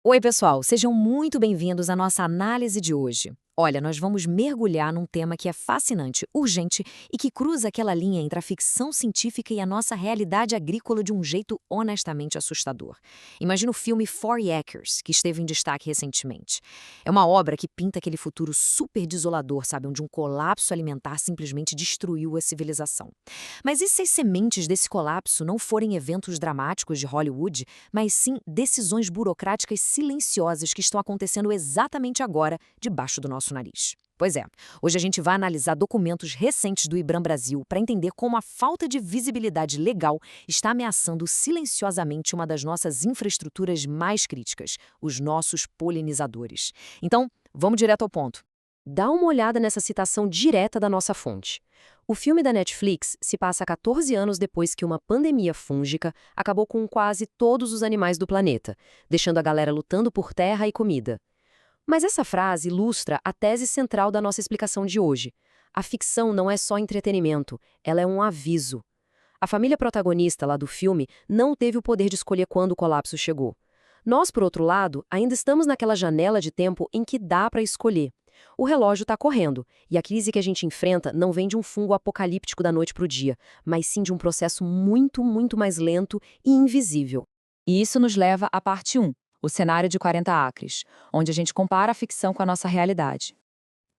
Oi, pessoal, sejam muito bem-vindos à nossa análise de hoje. Olha, nós vamos mergulhar num tema que é fascinante, urgente e que cruza aquela linha entre a ficção científica e a nossa realidade agrícola de um jeito honestamente assustador. Imagina o filme 40 Acres, que esteve em destaque recentemente. É uma obra que pinta aquele futuro super desolador, sabe, onde um colapso alimentar simplesmente destruiu a civilização. Mas e se as sementes desse colapso não forem eventos dramáticos de Hollywood, mas sim decisões burocráticas silenciosas que estão acontecendo exatamente agora, debaixo do nosso nariz? Pois é, hoje a gente vai analisar documentos recentes do IBRAM Brasil para entender como a falta de visibilidade legal está ameaçando silenciosamente uma das nossas infraestruturas mais críticas, os nossos polinizadores. Então, vamos direto ao ponto. Dá uma olhada nessa citação direta da nossa fonte. O filme da Netflix se passa 14 anos depois que uma pandemia fúngica acabou com quase todos os animais do planeta, deixando a galera lutando por terra e comida. Mas essa frase ilustra a tese central da nossa explicação de hoje. A ficção não é só entretenimento, ela é um aviso. A família protagonista lá do filme não teve o poder de escolher quando o colapso chegou. Nós, por outro lado, ainda estamos naquela janela de tempo em que dá para escolher. O relógio está correndo, e a crise que a gente enfrenta não vem de um fungo apocalíptico da noite para o dia, mas sim de um processo muito, muito mais lento e invisível. E isso nos leva à parte 1, o cenário de 40 acres, onde a gente compara a ficção com a nossa realidade.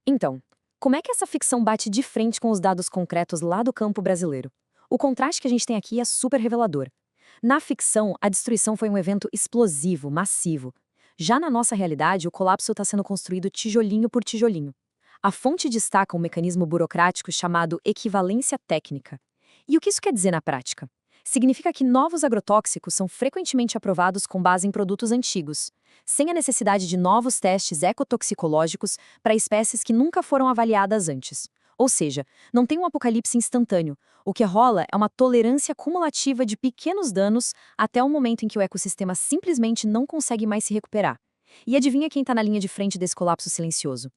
Então, como é que essa ficção bate de frente com os dados concretos lá do campo brasileiro? O contraste que a gente tem aqui é super revelador. Na ficção, a destruição foi um evento explosivo, massivo. Já na nossa realidade, o colapso está sendo construído tijolinho por tijolinho. A fonte destaca um mecanismo burocrático chamado equivalência técnica. E o que isso quer dizer na prática? Significa que novos agrotóxicos são frequentemente aprovados com base em produtos antigos, sem a necessidade de novos testes ecotoxicológicos para espécies que nunca foram avaliadas antes. Ou seja, não tem um apocalipse instantâneo. O que rola é uma tolerância cumulativa de pequenos danos até o momento em que o ecossistema simplesmente não consegue mais se recuperar. E adivinha quem está na linha de frente desse colapso silencioso?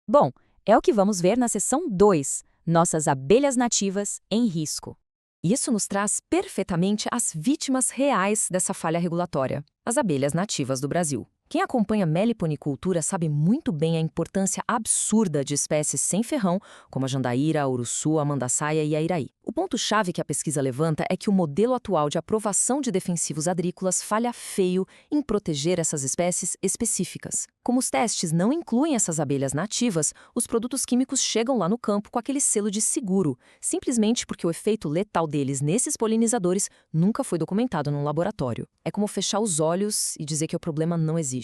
Bom, é o que vamos ver na seção 2, nossas abelhas nativas em risco. Isso nos traz perfeitamente as vítimas reais dessa falha regulatória, as abelhas nativas do Brasil. Quem acompanha meliponicultura sabe muito bem a importância absurda de espécies sem ferrão, como a jandaíra, a uruçu, a mandaçaia e a iraí. O ponto-chave que a pesquisa levanta é que o modelo atual de aprovação de defensivos agrícolas falha feio em proteger essas espécies específicas. Como os testes não incluem essas abelhas nativas, os produtos químicos chegam lá no campo com aquele selo de seguro, simplesmente porque o efeito letal deles nesses polinizadores nunca foi documentado num laboratório. É como fechar os olhos e dizer que o problema não existe.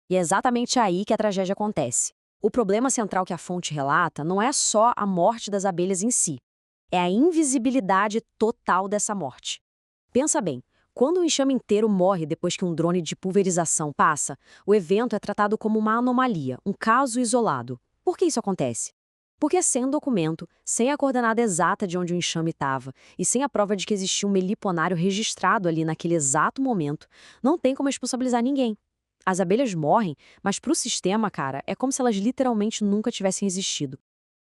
E é exatamente aí que a tragédia acontece. O problema central que a fonte relata não é só a morte das abelhas em si, é a invisibilidade total dessa morte. Pensa bem, quando um enxame inteiro morre depois que um drone de pulverização passa, o evento é tratado como uma anomalia, um caso isolado. Por que isso acontece? Porque sem um documento, sem a coordenada exata de onde o enxame estava e sem a prova de que existia um meliponário registrado ali naquele exato momento, não tem como responsabilizar ninguém. As abelhas morrem, mas para o sistema, cara, é como se elas literalmente nunca tivessem existido.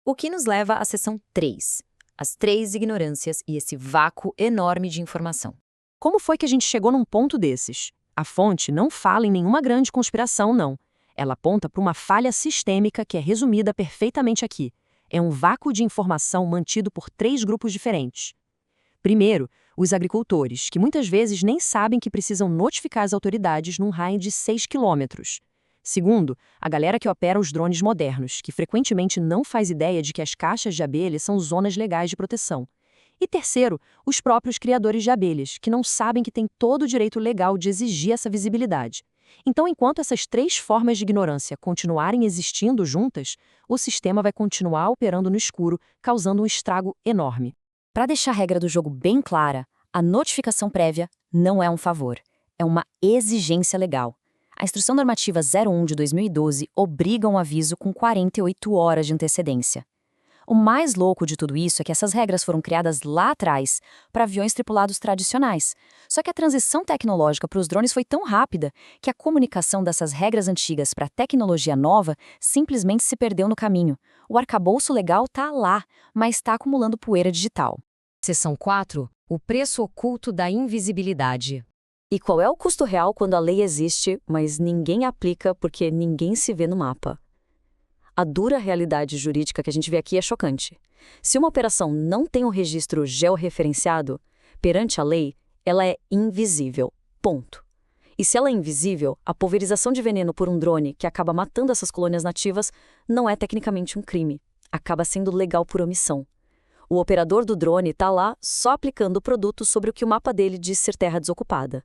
O que nos leva à seção 3, as 3 ignorâncias e esse vácuo enorme de informação. Como foi que a gente chegou num ponto desses? A fonte não fala em nenhuma grande conspiração, não. Ela aponta para uma falha sistêmica que é resumida perfeitamente aqui. É um vácuo de informação mantido por 3 grupos diferentes. Primeiro, os agricultores, que muitas vezes nem sabem que precisam notificar as autoridades num raio de 6 quilômetros. Segundo, a galera que opera os drones modernos, que frequentemente não faz ideia de que as caixas de abelha são zonas legais de proteção. E terceiro, os próprios criadores de abelhas, que não sabem que têm todo o direito legal de exigir essa visibilidade. Então, enquanto essas 3 formas de ignorância continuarem existindo juntas, o sistema vai continuar operando no escuro, causando um estrago enorme. Para deixar a regra do jogo bem clara, a notificação prévia não é um favor, é uma exigência legal. A Instrução Normativa 01 de 2012 obriga um aviso com 48 horas de antecedência. O mais louco de tudo isso é que essas regras foram criadas lá atrás para aviões tripulados tradicionais. Só que a transição tecnológica para os drones foi tão rápida que a comunicação dessas regras antigas para a tecnologia nova simplesmente se perdeu no caminho. O arcabouço legal está lá, mas está acumulando poeira digital. Seção 4. O preço oculto da invisibilidade. E qual é o custo real quando a lei existe, mas ninguém aplica porque ninguém se vê no mapa? A dura realidade jurídica que a gente vê aqui é chocante. Se uma operação não tem um registro georreferenciado, perante a lei, ela é invisível. Ponto. E se ela é invisível, a pulverização de veneno por um drone que acaba matando essas colônias nativas não é tecnicamente um crime. Acaba sendo legal por omissão. O operador do drone está lá só aplicando o produto sobre o que o mapa dele diz ser terra desocupada.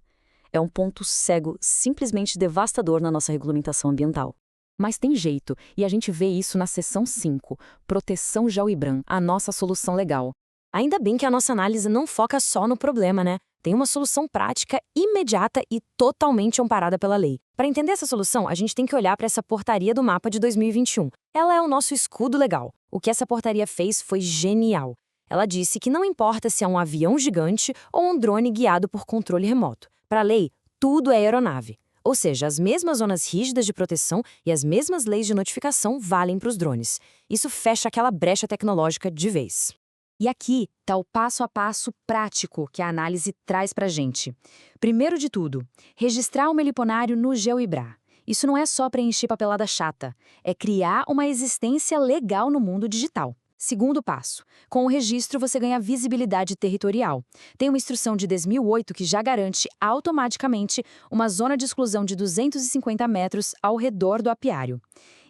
É um ponto cego simplesmente devastador na nossa regulamentação ambiental. Mas tem jeito, e a gente vê isso na seção 5, Proteção GeoIBRAM, a nossa solução legal. Ainda bem que a nossa análise não foca só no problema, né? Tem uma solução prática, imediata e totalmente amparada pela lei. Para entender essa solução, a gente tem que olhar para essa portaria do mapa de 2021. Ela é o nosso escudo legal. O que essa portaria fez foi genial. Ela disse que não importa se é um avião gigante ou um drone guiado por controle remoto. Para a lei, tudo é aeronave. Ou seja, as mesmas zonas rígidas de proteção e as mesmas leis de notificação valem para os drones. Isso fecha aquela brecha tecnológica de vez. E aqui está o passo a passo prático que a análise traz para a gente. Primeiro de tudo, registrar o meliponário no GeoIBRA. Isso não é só preencher papelada chata, é criar uma existência legal no mundo digital. Segundo passo, com o registro você ganha visibilidade territorial. Tem uma instrução de 2008 que já garante automaticamente uma zona de exclusão de 250 metros ao redor do apiário.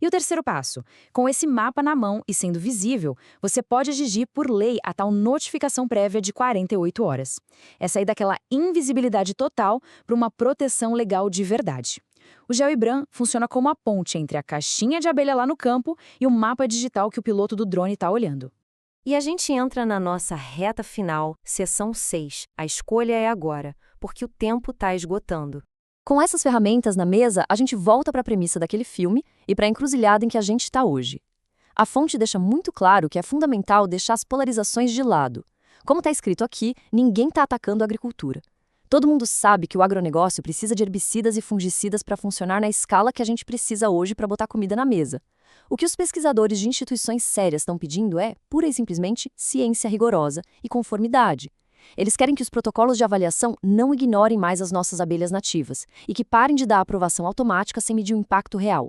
E o terceiro passo, com esse mapa na mão e sendo visível, você pode exigir por lei a tal notificação prévia de 48 horas. É sair daquela invisibilidade total para uma proteção legal de verdade. O GeoIBRAM funciona como a ponte entre a caixinha de abelha lá no campo e o mapa digital que o piloto do drone está olhando. E a gente entra na nossa reta final, seção 6. A escolha é agora, porque o tempo está esgotando. Com essas ferramentas na mesa, a gente volta para a premissa daquele filme e para a encruzilhada em que a gente está hoje. A fonte deixa muito claro que é fundamental deixar as polarizações de lado. Como está escrito aqui, ninguém está atacando a agricultura. Todo mundo sabe que o agronegócio precisa de herbicidas e fungicidas para funcionar na escala que a gente precisa hoje para botar comida na mesa. O que os pesquisadores de instituições sérias estão pedindo é, pura e simplesmente, ciência rigorosa e conformidade. Eles querem que os protocolos de avaliação não ignorem mais as nossas abelhas nativas e que parem de dar aprovação automática sem medir o impacto real.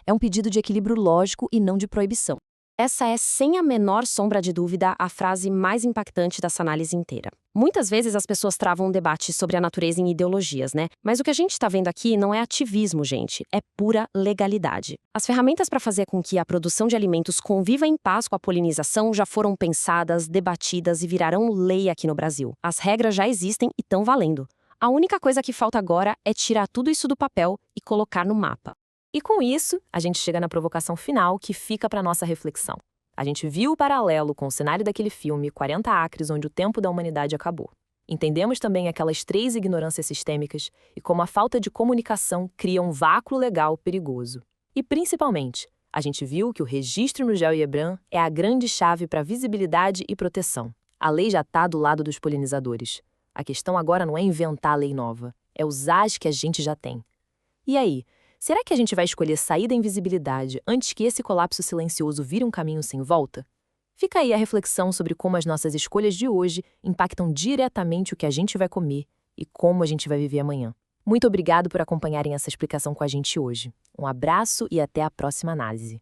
É um pedido de equilíbrio lógico e não de proibição. Essa é, sem a menor sombra de dúvida, a frase mais impactante dessa análise inteira. Muitas vezes as pessoas travam um debate sobre a natureza em ideologias, né? Mas o que a gente está vendo aqui não é ativismo, gente. É pura legalidade. As ferramentas para fazer com que a produção de alimentos conviva em paz com a polinização já foram pensadas, debatidas e virarão lei aqui no Brasil. As regras já existem e estão valendo. A única coisa que falta agora é tirar tudo isso do papel e colocar no mapa. E com isso, a gente chega na provocação final que fica para nossa reflexão. A gente viu o paralelo com o cenário daquele filme 40 Acres, onde o tempo da humanidade acabou. Entendemos também aquelas 3 ignorâncias sistêmicas e como a falta de comunicação cria um vácuo legal perigoso. E, principalmente, a gente viu que o registro no GeoIBRAM é a grande chave para visibilidade e proteção. A lei já está do lado dos polinizadores. A questão agora não é inventar a lei nova, é usar as que a gente já tem. E aí? Será que a gente vai escolher sair da invisibilidade antes que esse colapso silencioso vire um caminho sem volta? Fica aí a reflexão sobre como as nossas escolhas de hoje impactam diretamente o que a gente vai comer e como a gente vai viver amanhã. Muito obrigado por acompanharem essa explicação com a gente hoje. Um abraço e até a próxima análise.